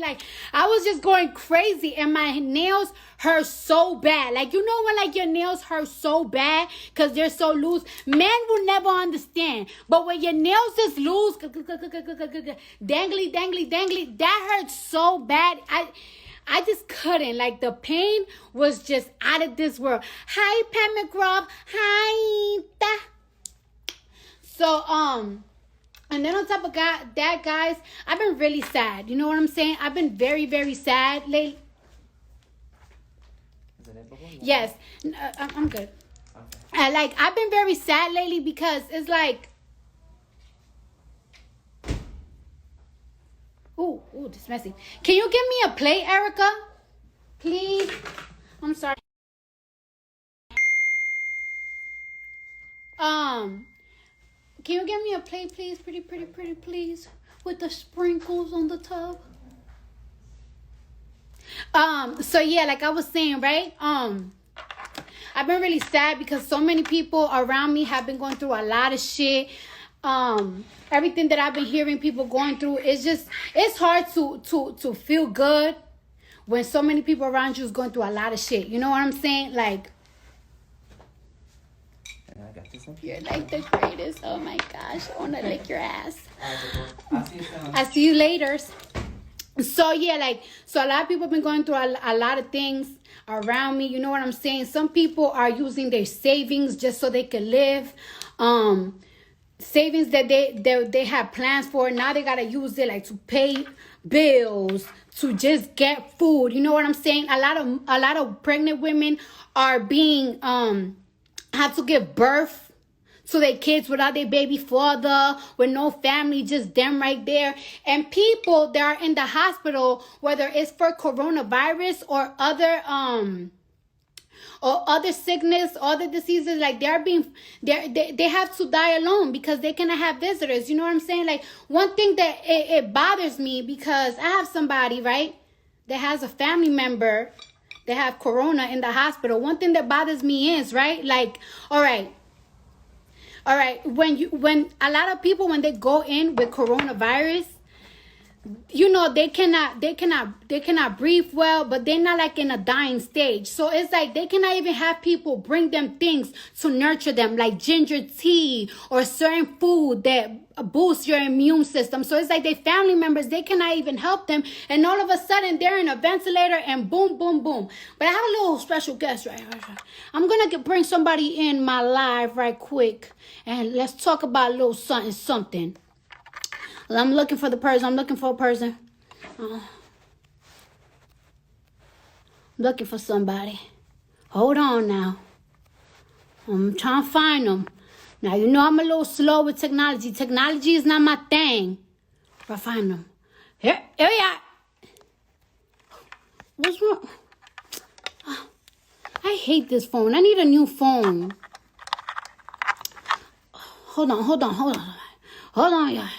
Like, I was just going crazy, and my nails hurt so bad. Like, you know when, like, your nails hurt so bad because they're so loose? Men will never understand. But when your nails just loose, dangly, dangly, dangly, that hurts so bad. I just couldn't. Like, the pain was just out of this world. Hi, Pat McGraw. Hi. So, and then on top of that, guys, I've been really sad. You know what I'm saying? I've been very, very sad lately. Yes, I'm good. Okay. Like, I've been very sad lately because it's like, ooh, this is messy. Can you give me a plate, Erica? Please. I'm sorry. Can you give me a plate, please? Pretty, please. With the sprinkles on the tub. So yeah, like I was saying, right? I've been really sad because so many people around me have been going through a lot of shit. Everything that I've been hearing people going through, it's hard to feel good when so many people around you is going through a lot of shit. You know what I'm saying? Like, you're like the greatest. Oh my gosh, I want to lick your ass. I'll see you later. So yeah, like, so a lot of people have been going through a lot of things around me. You know what I'm saying? Some people are using their savings just so they can live. Savings that they have plans for, now they gotta use it like to pay bills, to just get food. You know what I'm saying? A lot of pregnant women are being have to give birth to their kids without their baby father, with no family, just them right there. And people that are in the hospital, whether it's for coronavirus or other sickness, other diseases, like they have to die alone because they cannot have visitors. You know what I'm saying? Like, one thing that it bothers me, because I have somebody, right, that has a family member that have corona in the hospital. One thing that bothers me is, right, like, all right, when a lot of people, when they go in with coronavirus, you know, they cannot breathe well, but they're not like in a dying stage. So it's like they cannot even have people bring them things to nurture them, like ginger tea or certain food that boosts your immune system. So it's like their family members, they cannot even help them, and all of a sudden they're in a ventilator, and boom, boom, boom. But I have a little special guest right here. I'm gonna bring somebody in my live right quick, and let's talk about a little something. I'm looking for the person. I'm looking for a person. I'm looking for somebody. Hold on now. I'm trying to find them. Now, you know I'm a little slow with technology. Technology is not my thing. I'll find them. Here we are. What's wrong? I hate this phone. I need a new phone. Hold on, y'all.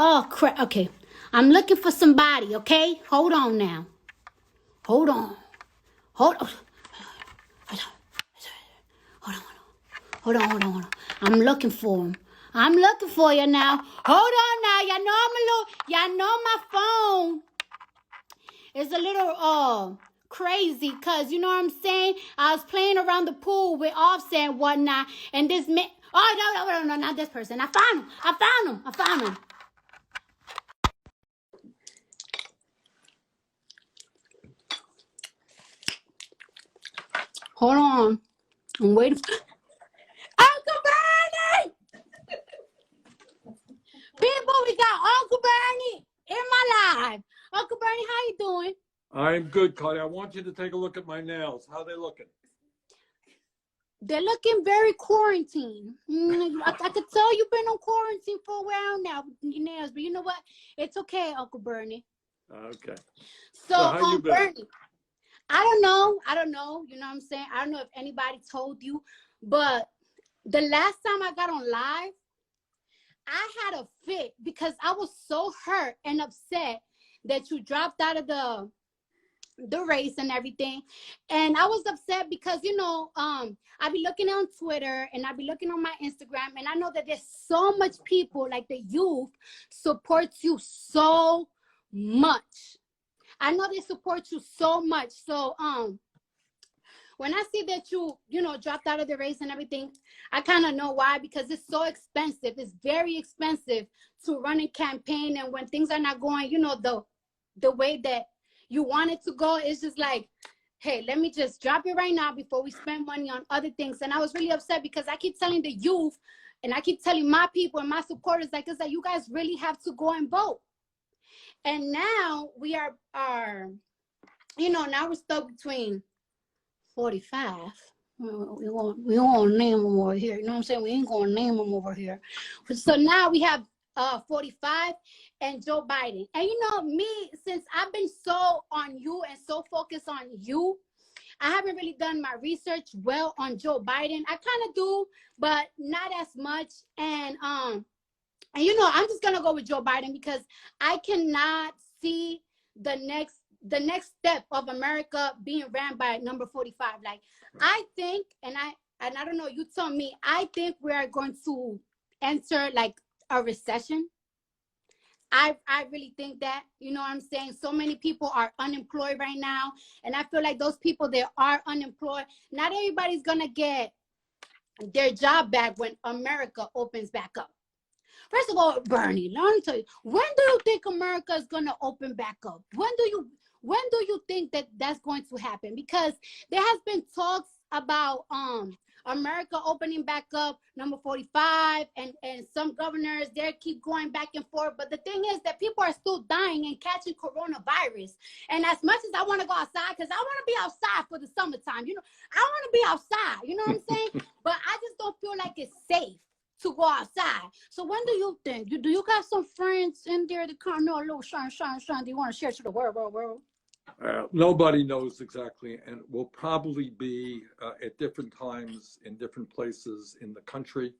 Oh, crap. Okay. I'm looking for somebody, okay? Hold on now. Hold on. I'm looking for him. I'm looking for you now. Hold on now. Y'all know my phone is a little crazy, because, you know what I'm saying? I was playing around the pool with Offset and whatnot, and this man... Oh, no, not this person. I found him. Hold on. I'm waiting. Uncle Bernie! People, we got Uncle Bernie in my life. Uncle Bernie, how you doing? I'm good, Cardi. I want you to take a look at my nails. How are they looking? They're looking very quarantined. I could tell you've been on quarantine for a while now with your nails, but you know what? It's okay, Uncle Bernie. Okay. So how you been? Bernie, I don't know. You know what I'm saying? I don't know if anybody told you, but the last time I got on live, I had a fit because I was so hurt and upset that you dropped out of the race and everything. And I was upset because, you know, I be looking on Twitter and I be looking on my Instagram, and I know that there's so much people, like the youth, supports you so much. I know they support you so much. So when I see that you know, dropped out of the race and everything, I kind of know why, because it's so expensive. It's very expensive to run a campaign, and when things are not going, you know, the way that you want it to go, it's just like, hey, let me just drop it right now before we spend money on other things. And I was really upset because I keep telling the youth, and I keep telling my people and my supporters, like, it's like, you guys really have to go and vote. And now we are you know, now we're stuck between 45. We won't name them over here. You know what I'm saying? We ain't gonna name them over here. So now we have 45 and Joe Biden. And you know me, since I've been so on you and so focused on you, I haven't really done my research well on Joe Biden. I kind of do, but not as much. And you know, I'm just gonna go with Joe Biden because I cannot see the next step of America being ran by number 45. Like, I think, and I don't know, you tell me, I think we are going to enter like a recession. I really think that, you know what I'm saying? So many people are unemployed right now. And I feel like those people that are unemployed, not everybody's gonna get their job back when America opens back up. First of all, Bernie, let me tell you, when do you think America is going to open back up? When do you think that that's going to happen? Because there has been talks about America opening back up, number 45, and some governors there keep going back and forth. But the thing is that people are still dying and catching coronavirus. And as much as I want to go outside, because I want to be outside for the summertime, you know, I want to be outside, you know what I'm saying? But I just don't feel like it's safe to go outside. So when do you think? Do you got some friends in there that kind of know a little shine? Do you want to share to the world? Nobody knows exactly, and will probably be at different times in different places in the country,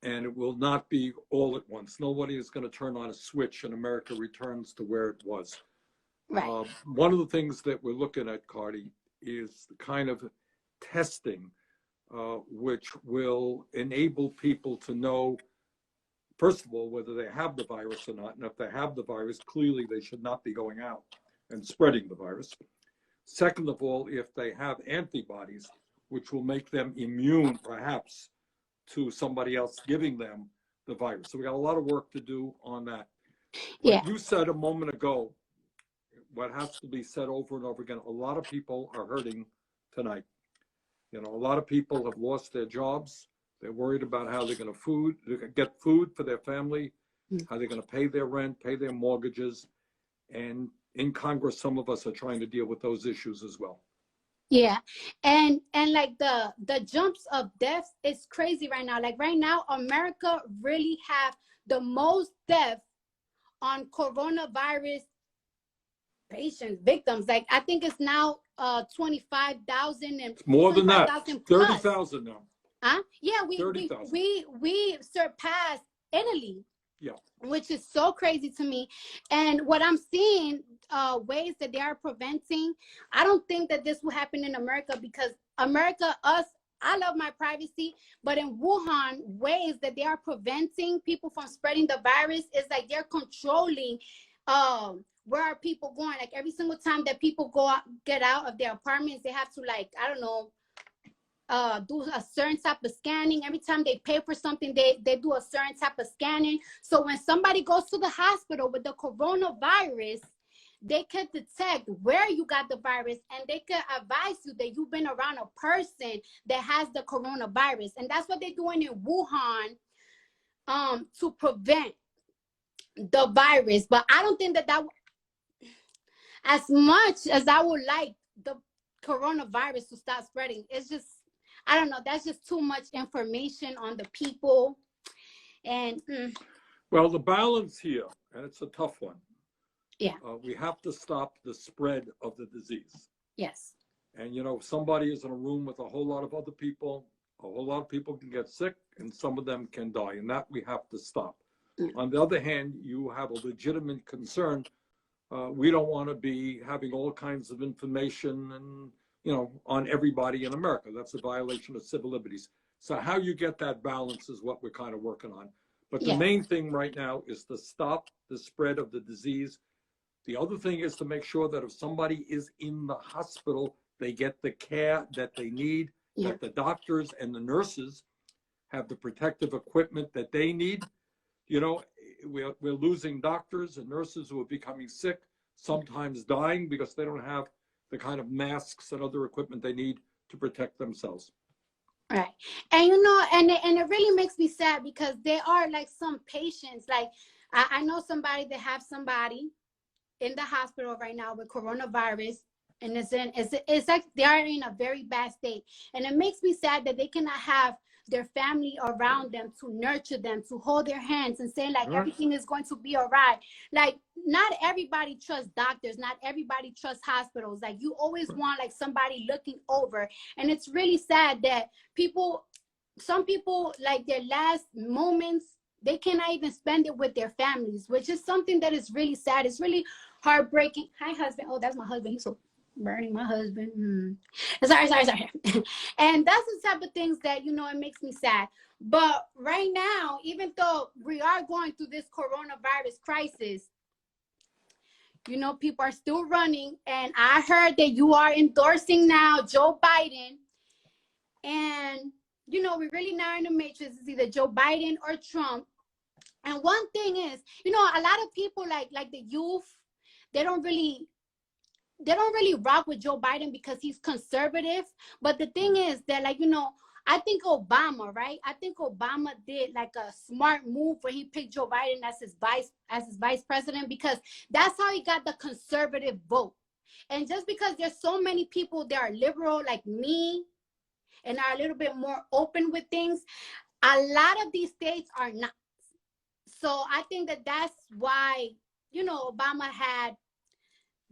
and it will not be all at once. Nobody is going to turn on a switch and America returns to where it was. Right. One of the things that we're looking at, Cardi, is the kind of testing which will enable people to know, first of all, whether they have the virus or not. And if they have the virus, clearly they should not be going out and spreading the virus. Second of all, if they have antibodies, which will make them immune, perhaps, to somebody else giving them the virus. So we got a lot of work to do on that. What you said a moment ago, what has to be said over and over again, a lot of people are hurting tonight. You know, a lot of people have lost their jobs. They're worried about how they're going to get food for their family, how they're going to pay their rent, pay their mortgages. And in Congress, some of us are trying to deal with those issues as well. Yeah. And like the jumps of deaths is crazy right now. Like right now, America really have the most deaths on coronavirus patients, victims. Like I think it's now 25,000 and more than that, 30,000 now. Yeah, we surpassed Italy. Yeah, which is so crazy to me. And what I'm seeing, ways that they are preventing, I don't think that this will happen in America, because America, I love my privacy, but in Wuhan, ways that they are preventing people from spreading the virus is like they're controlling where are people going. Like every single time that people get out of their apartments, they have to, like, I don't know, do a certain type of scanning. Every time they pay for something, they do a certain type of scanning. So when somebody goes to the hospital with the coronavirus, they can detect where you got the virus, and they can advise you that you've been around a person that has the coronavirus. And that's what they're doing in Wuhan to prevent the virus. But I don't think that as much as I would like the coronavirus to stop spreading, it's just, I don't know, that's just too much information on the people. And well, the balance here, and it's a tough one. Yeah. We have to stop the spread of the disease. Yes. And, you know, if somebody is in a room with a whole lot of other people, a whole lot of people can get sick, and some of them can die, and that we have to stop. On the other hand, you have a legitimate concern. We don't want to be having all kinds of information and, you know, on everybody in America. That's a violation of civil liberties. So how you get that balance is what we're kind of working on. But the main thing right now is to stop the spread of the disease. The other thing is to make sure that if somebody is in the hospital, they get the care that they need, that the doctors and the nurses have the protective equipment that they need. You know, we're losing doctors and nurses who are becoming sick, sometimes dying because they don't have the kind of masks and other equipment they need to protect themselves. Right. And you know, and it really makes me sad because there are like some patients, like I know somebody that have somebody in the hospital right now with coronavirus, and it's like they are in a very bad state. And it makes me sad that they cannot have their family around them to nurture them, to hold their hands and say like everything is going to be all right. Like not everybody trusts doctors, not everybody trusts hospitals. Like you always want like somebody looking over. And it's really sad that some people like their last moments, they cannot even spend it with their families, which is something that is really sad. It's really heartbreaking. Hi, husband. Oh, that's my husband. He's so burning my husband. Sorry. And that's the type of things that, you know, it makes me sad. But right now, even though we are going through this coronavirus crisis, you know, people are still running. And I heard that you are endorsing now Joe Biden. And, you know, we're really now in the matrix. It's either Joe Biden or Trump. And one thing is, you know, a lot of people like the youth, they don't really rock with Joe Biden because he's conservative. But the thing is that, like, you know, I think Obama, right? I think Obama did like a smart move when he picked Joe Biden as his vice president, because that's how he got the conservative vote. And just because there's so many people that are liberal like me and are a little bit more open with things, a lot of these states are not. So I think that that's why, you know, Obama had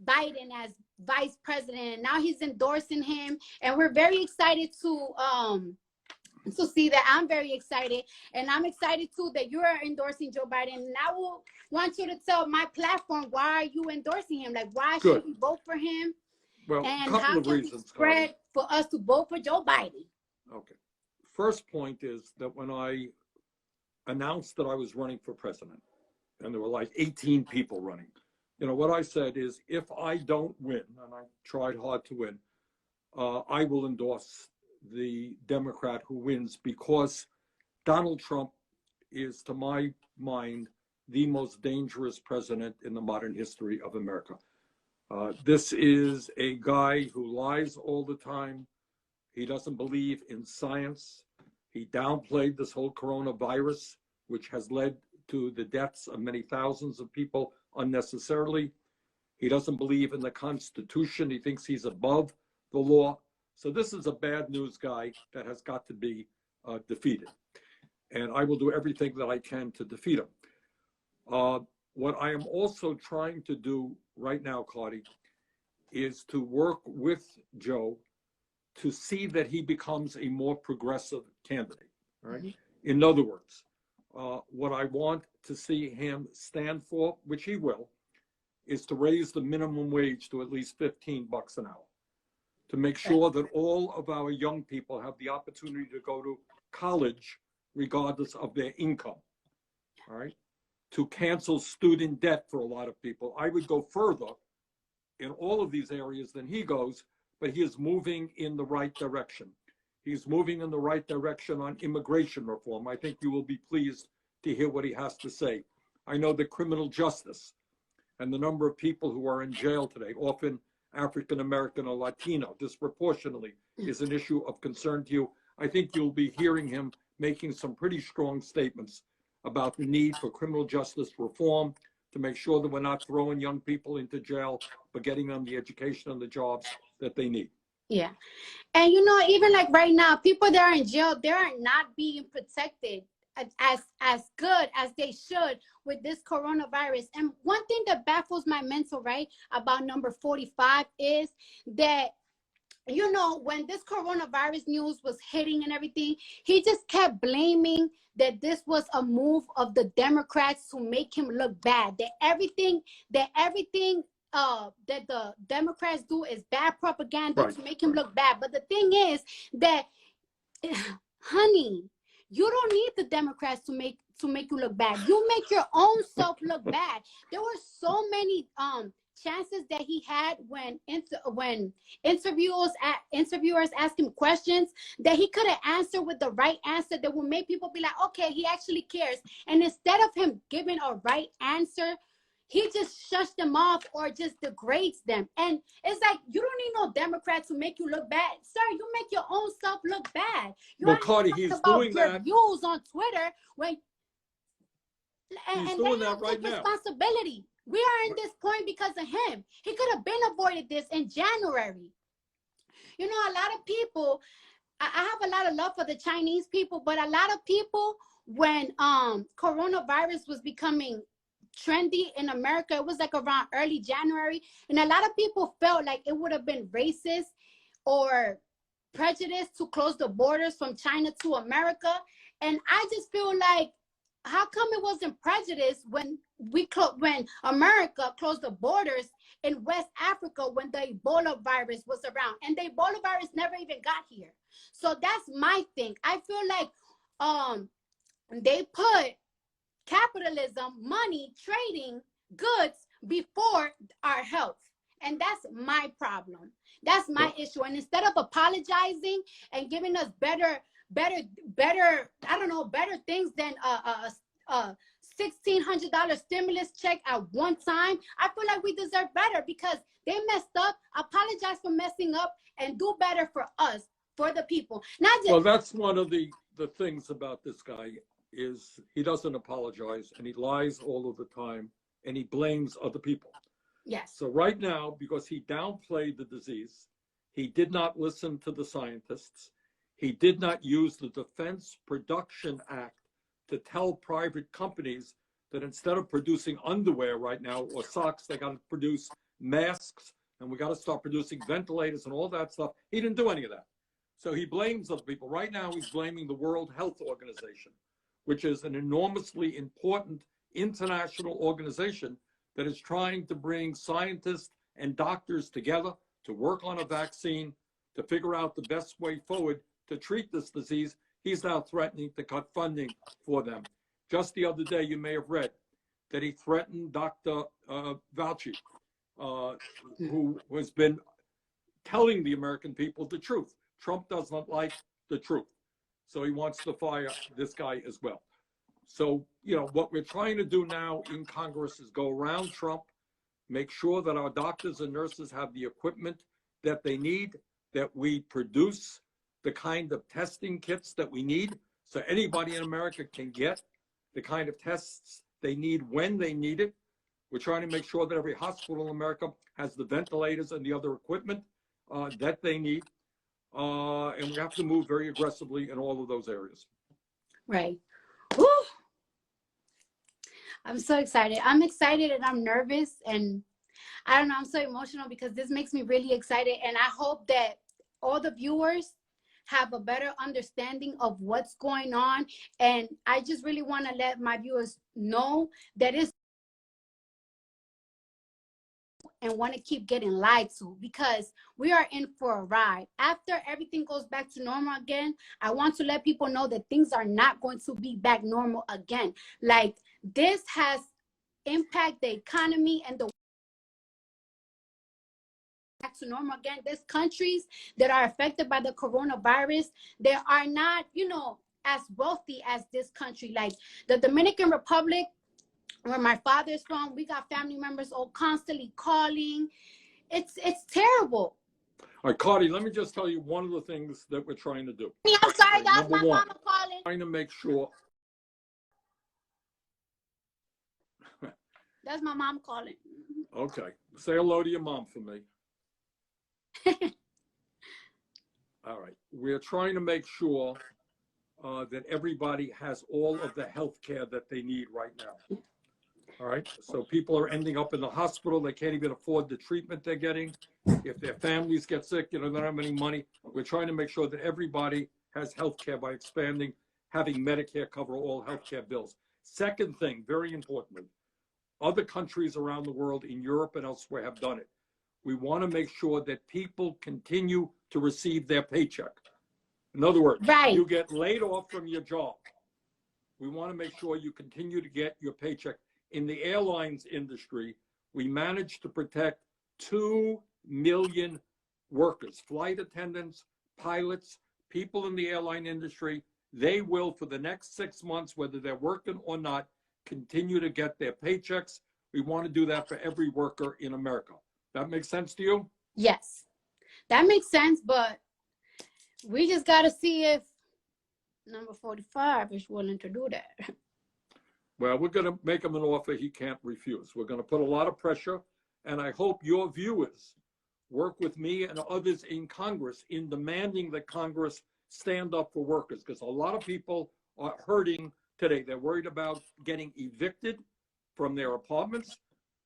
Biden as vice president, and now he's endorsing him, and we're very excited to see that. I'm very excited, and I'm excited too that you are endorsing Joe Biden. And I will want you to tell my platform, why are you endorsing him? Like, why should we vote for him? Well, and a couple how of can reasons, we spread for us to vote for Joe Biden? Okay. First point is that when I announced that I was running for president, and there were like 18 people running, you know, what I said is, if I don't win, and I tried hard to win, I will endorse the Democrat who wins, because Donald Trump is, to my mind, the most dangerous president in the modern history of America. This is a guy who lies all the time. He doesn't believe in science. He downplayed this whole coronavirus, which has led to the deaths of many thousands of people unnecessarily. He doesn't believe in the Constitution. He thinks he's above the law. So this is a bad news guy that has got to be defeated. And I will do everything that I can to defeat him. What I am also trying to do right now, Cardi, is to work with Joe to see that he becomes a more progressive candidate. Right? In other words, what I want to see him stand for, which he will, is to raise the minimum wage to at least $15 an hour, to make sure that all of our young people have the opportunity to go to college regardless of their income. All right? To cancel student debt for a lot of people. I would go further in all of these areas than he goes, but he is moving in the right direction. He's moving in the right direction on immigration reform. I think you will be pleased to hear what he has to say. I know that criminal justice and the number of people who are in jail today, often African American or Latino, disproportionately, is an issue of concern to you. I think you'll be hearing him making some pretty strong statements about the need for criminal justice reform to make sure that we're not throwing young people into jail, but getting them the education and the jobs that they need. Yeah. And, you know, even like right now, people that are in jail, they are not being protected as good as they should with this coronavirus. And one thing that baffles my mental, right, about number 45 is that, you know, when this coronavirus news was hitting and everything, he just kept blaming that this was a move of the Democrats to make him look bad, that everything that the Democrats do is bad propaganda to make him look bad. But the thing is that, honey, you don't need the Democrats to make you look bad. You make your own self look bad. There were so many chances that he had when interviewers asked him questions that he could have answered with the right answer that would make people be like, okay, he actually cares. And instead of him giving a right answer, he just shuts them off or just degrades them. And it's like, you don't need no Democrats to make you look bad. Sir, you make your own self look bad. You well, Cardi, he's doing that. Views on Twitter when he's and doing they that right now. Responsibility. We are in this point because of him. He could have been avoided this in January. You know, a lot of people, I have a lot of love for the Chinese people, but a lot of people, when coronavirus was becoming trendy in America, it was like around early January, and a lot of people felt like it would have been racist or prejudice to close the borders from China to America. And I just feel like, how come it wasn't prejudice when when America closed the borders in West Africa when the Ebola virus was around, and the Ebola virus never even got here? So that's my thing. I feel like they put capitalism, money, trading goods before our health, and that's my problem. That's my issue. And instead of apologizing and giving us better, I don't know, better things than $1,600 stimulus check at one time, I feel like we deserve better because they messed up. Apologize for messing up and do better for us, for the people. Not just. Well, that's one of the things about this guy is he doesn't apologize and he lies all of the time and he blames other people. Yes. So right now, because he downplayed the disease, he did not listen to the scientists. He did not use the Defense Production Act to tell private companies that instead of producing underwear right now or socks, they got to produce masks and we got to start producing ventilators and all that stuff. He didn't do any of that. So he blames other people. Right now, he's blaming the World Health Organization, which is an enormously important international organization that is trying to bring scientists and doctors together to work on a vaccine, to figure out the best way forward to treat this disease. He's now threatening to cut funding for them. Just the other day, you may have read that he threatened Dr. Fauci, who has been telling the American people the truth. Trump does not like the truth. So he wants to fire this guy as well. So, you know, what we're trying to do now in Congress is go around Trump, make sure that our doctors and nurses have the equipment that they need, that we produce the kind of testing kits that we need so anybody in America can get the kind of tests they need when they need it. We're trying to make sure that every hospital in America has the ventilators and the other equipment that they need. And we have to move very aggressively in all of those areas. Right. Woo! I'm so excited. I'm excited and I'm nervous and I don't know, I'm so emotional because this makes me really excited. And I hope that all the viewers have a better understanding of what's going on. And I just really want to let my viewers know that it's and want to keep getting lied to because we are in for a ride. After everything goes back to normal again, I want to let people know that things are not going to be back normal again. Like this has impacted the economy and the back to normal again. There's countries that are affected by the coronavirus. They are not, you know, as wealthy as this country. Like the Dominican Republic, where my father's from, we got family members all constantly calling. It's terrible. All right, Cardi, let me just tell you one of the things that we're trying to do. I'm sorry, guys, my mama calling. Trying to make sure. That's my mom calling. Okay, say hello to your mom for me. All right, we're trying to make sure that everybody has all of the health care that they need right now. All right, so people are ending up in the hospital. They can't even afford the treatment they're getting. If their families get sick, you know, they don't have any money. We're trying to make sure that everybody has health care by expanding, having Medicare cover all health care bills. Second thing, very importantly, other countries around the world in Europe and elsewhere have done it. We want to make sure that people continue to receive their paycheck. In other words, right. You get laid off from your job. We want to make sure you continue to get your paycheck. In the airlines industry, we managed to protect 2 million workers, flight attendants, pilots, people in the airline industry. They will, for the next 6 months, whether they're working or not, continue to get their paychecks. We want to do that for every worker in America. That makes sense to you? Yes, that makes sense, but we just got to see if number 45 is willing to do that. Well, we're going to make him an offer he can't refuse. We're going to put a lot of pressure, and I hope your viewers work with me and others in Congress in demanding that Congress stand up for workers, because a lot of people are hurting today. They're worried about getting evicted from their apartments.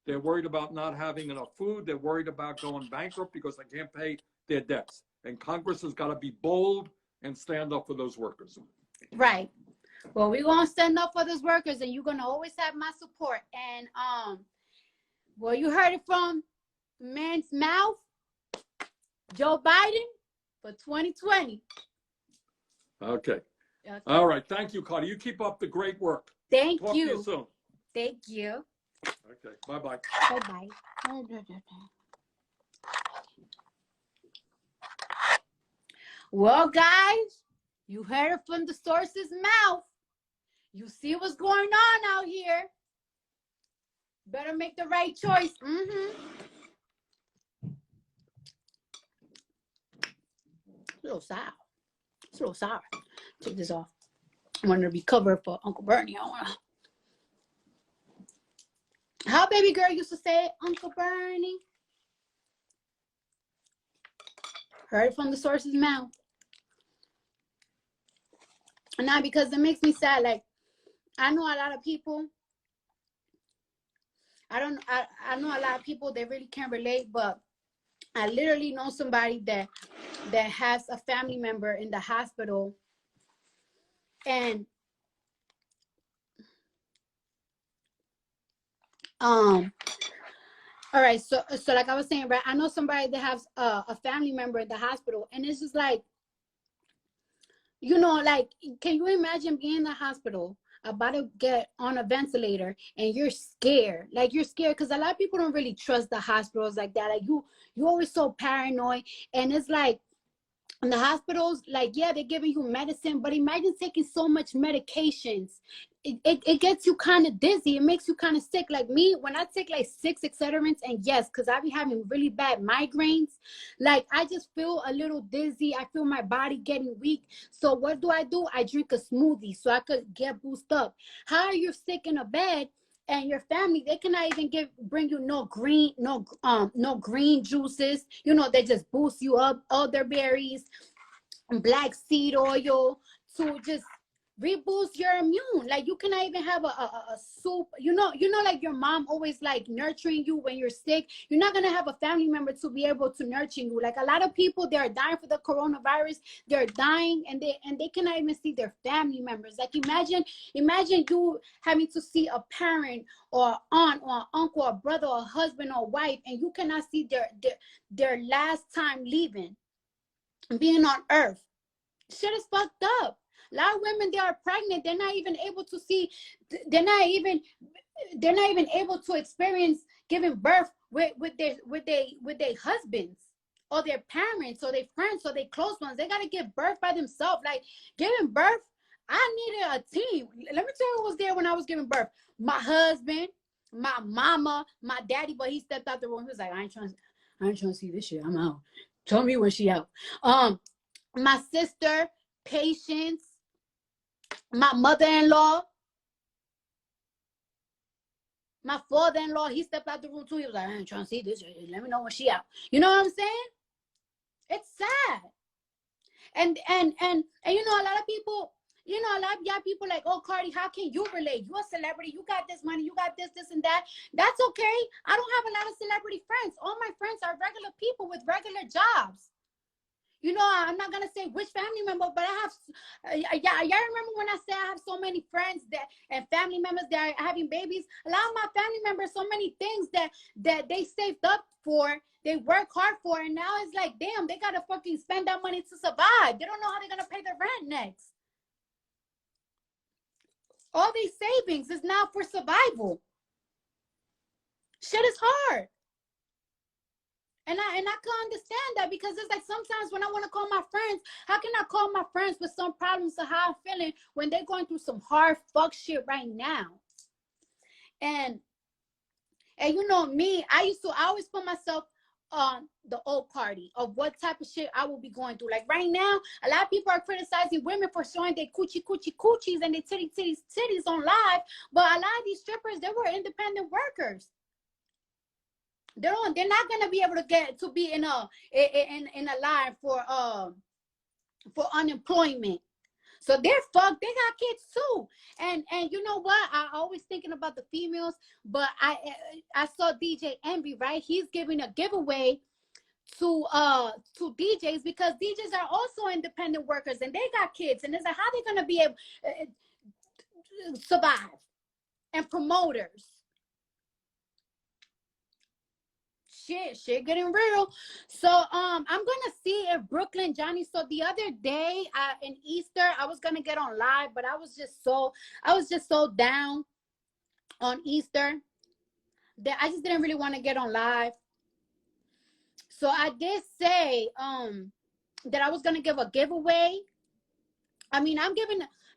They're worried about not having enough food. They're worried about going bankrupt because they can't pay their debts. And Congress has got to be bold and stand up for those workers. Right. Well, we're going to stand up for those workers, and you're going to always have my support. And, well, you heard it from man's mouth, Joe Biden for 2020. Okay. All right. Thank you, Cardi. You keep up the great work. Thank Talk you. to you soon. Thank you. Okay. Bye-bye. Bye-bye. Well, guys, you heard it from the source's mouth. You see what's going on out here. Better make the right choice. It's a little sour. It's a little sour. Take this off. I wanted to be covered for Uncle Bernie. How baby girl used to say, Uncle Bernie. Heard it from the source's mouth. And now, because it makes me sad, like, I know a lot of people, I know a lot of people, they really can't relate, but I literally know somebody that has a family member in the hospital. And all right, so like I was saying, right, I know somebody that has a family member in the hospital, and it's just like, you know, like, can you imagine being in the hospital about to get on a ventilator and you're scared? Like, you're scared because a lot of people don't really trust the hospitals like that. Like, you always so paranoid. And it's like, in the hospitals, like, yeah, they're giving you medicine, but imagine taking so much medications. It gets you kind of dizzy. It makes you kind of sick. Like me, when I take like 6 Excederments, and yes, because I be having really bad migraines, like I just feel a little dizzy. I feel my body getting weak. So what do? I drink a smoothie so I could get boosted up. How are you sick in a bed? And your family, they cannot even bring you no green juices. You know, they just boost you up, elderberries, black seed oil to just reboost your immune. Like, you cannot even have a soup. You know, like your mom always like nurturing you when you're sick. You're not gonna have a family member to be able to nurture you. Like, a lot of people, they are dying for the coronavirus. They're dying, and they cannot even see their family members. Like, imagine you having to see a parent or aunt or uncle or brother or husband or wife, and you cannot see their last time leaving, being on earth. Shit is fucked up. A lot of women, they are pregnant. They're not even able to see. They're not even able to experience giving birth with their husbands or their parents or their friends or their close ones. They gotta give birth by themselves. Like, giving birth, I needed a team. Let me tell you who was there when I was giving birth. My husband, my mama, my daddy, but he stepped out the room. He was like, I ain't trying to see this shit. I'm out. Tell me when she out. My sister, Patience, my mother-in-law, my father-in-law, he stepped out the room too. He was like, I ain't trying to see this. Let me know when she out. You know what I'm saying? It's sad. And you know, a lot of people, you know, a lot of y'all people like, oh, Cardi, how can you relate? You're a celebrity. You got this money. You got this, and that. That's okay. I don't have a lot of celebrity friends. All my friends are regular people with regular jobs. You know, I'm not going to say which family member, but I have, y'all remember when I said I have so many friends and family members that are having babies? A lot of my family members, so many things that they saved up for, they work hard for, and now it's like, damn, they got to fucking spend that money to survive. They don't know how they're going to pay their rent next. All these savings is now for survival. Shit is hard. And I can understand that, because it's like sometimes when I want to call my friends, how can I call my friends with some problems of how I'm feeling when they're going through some hard fuck shit right now? And you know me, I always put myself on the old Cardi of what type of shit I will be going through. Like right now, a lot of people are criticizing women for showing their coochies and their titties on live. But a lot of these strippers, they were independent workers. They're not gonna be able to get to be in a line for unemployment. So they're fucked. They got kids too. And you know what? I always thinking about the females, but I saw DJ Envy, right? He's giving a giveaway to DJs, because DJs are also independent workers and they got kids, and it's like, how they gonna be able to survive? And promoters. Shit getting real. So I'm gonna see if Brooklyn Johnny. So the other day in Easter, I was gonna get on live, but I was just so down on Easter that I just didn't really want to get on live. So I did say that I was gonna give a giveaway. I mean,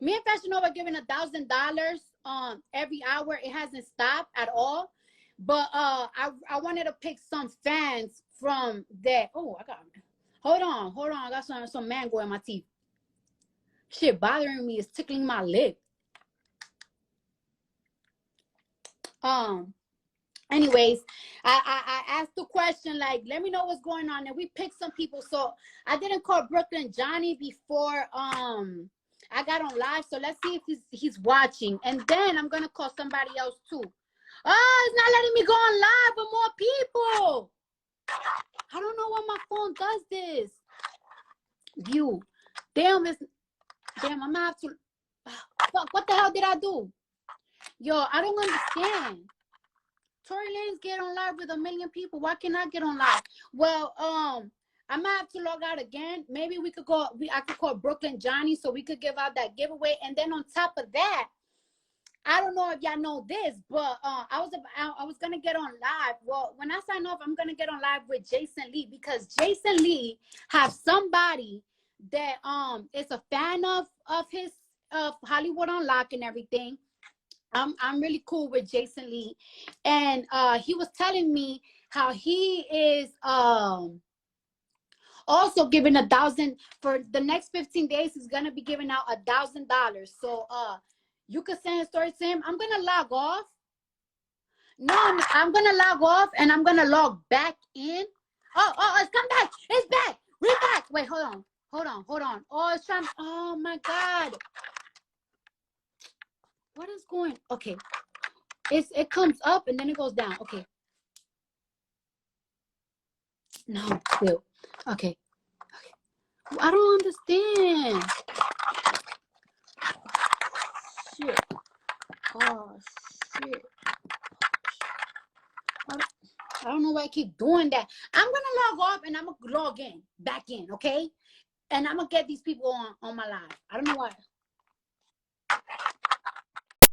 me and Fashion Nova giving $1,000 every hour. It hasn't stopped at all. But I wanted to pick some fans from that. Oh, hold on. I got some mango in my teeth. Shit bothering me. It's tickling my lip. Anyways, I asked the question, like, let me know what's going on, and we picked some people. So I didn't call Brooklyn Johnny before I got on live. So let's see if he's watching, and then I'm gonna call somebody else too. Oh, it's not letting me go on live with more people. I don't know why my phone does this. View. Damn, I'm gonna have to. Fuck, what the hell did I do? Yo, I don't understand. Tory Lanez get on live with 1 million people. Why can't I get on live? Well, I might have to log out again. Maybe I could call Brooklyn Johnny so we could give out that giveaway. And then on top of that, I don't know if y'all know this, but I was gonna get on live. Well, when I sign off, I'm gonna get on live with Jason Lee, because Jason Lee have somebody that is a fan of his Hollywood Unlocked and everything. I'm really cool with Jason Lee, and he was telling me how he is also giving 1,000 for the next 15 days. He's gonna be giving out $1,000. So you could send a story to him. I'm gonna log off. No, I'm gonna log off and I'm gonna log back in. Oh, it's come back. It's back. We're back. Wait, hold on. Oh, it's trying. Oh my God. What is going? Okay. It comes up and then it goes down. Okay. No, still. Okay. I don't understand. Shit. Oh, shit. I don't know why I keep doing that. I'm going to log off and I'm going to log back in, okay? And I'm going to get these people on my live. I don't know why.